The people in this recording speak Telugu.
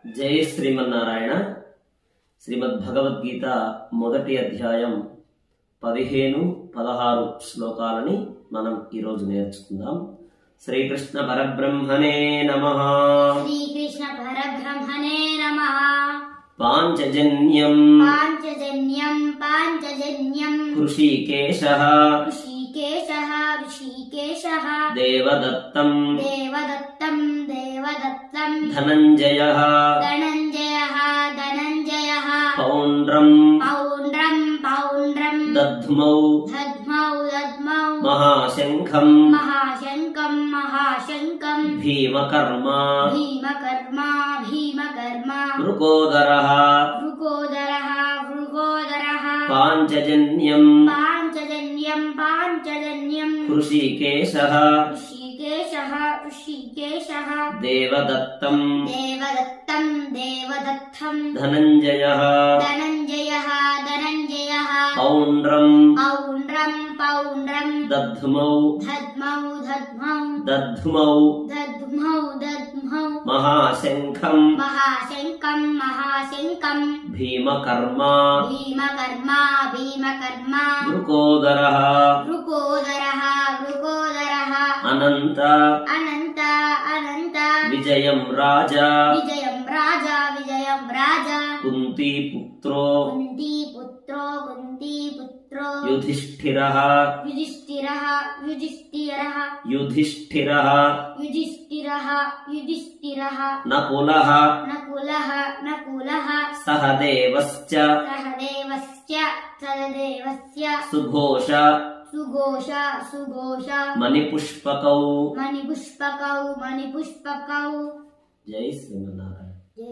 జై శ్రీమన్నారాయణ. శ్రీమద్ భగవద్గీత మొదటి అధ్యాయం 15-16 శ్లోకాలని మనం ఈరోజు నేర్చుకుందాం. శ్రీకృష్ణ పరబ్రహ్మణే నమః. శ్రీకృష్ణ పరబ్రహ్మణే నమః. పాంచజన్యం పాంచజన్యం పాంచజన్యం హృషీకేశః ఋషికేశః ఋషికేశః దేవదత్తం దేవదత్తం దేవదత్తం ధనంజయః ధనంజయః ధనంజయః పౌండ్రం పౌండ్రం పౌండ్రం దద్మౌ దద్మౌ దద్మౌ మహాశంఖం మహాశంకం మహాశంకం భీమకర్మ భీమకర్మ భీమకర్మ వృకోదరః వృకోదరః వృకోదరః పాంచజన్యం పాంచజన్యం పాంచజన్యం హృషీకేశః ఋషికేశః ఋషికేశః దేవదత్తం దేవదత్తం దేవదత్తం ధనంజయః ధనంజయః ధనంజయః పౌండ్రం పౌండ్రం పౌండ్రం దద్మౌ దద్మౌ దద్మౌ దద్మౌ దద్మౌ దద్మౌ మహాశంఖం మహాశంకం మహాశంకం భీమకర్మ భీమకర్మ భీమకర్మ వృకోదరః వృకోదరః వృకోదరః అనంత అనంత అనంత విజయం రాజా విజయం రాజా విజయం రాజా కుంతీపుత్రో కుంతీపుత్రో కుంతీపుత్రో యుధిష్ఠిరః యుధిష్ఠిరః యుధిష్ఠిరః యుధిష్ఠిరః యుధిష్ఠిరః యుధిష్ఠిరః నకులః నకులః నకులః సహదేవశ్చ సహదేవస్య సహదేవస్య సుఘోష సుఘోష సుఘోష మణిపుష్పకౌ. మణిపుష్పకౌ మణిపుష్పకౌ. జై శ్రీమన్నారాయణ. జై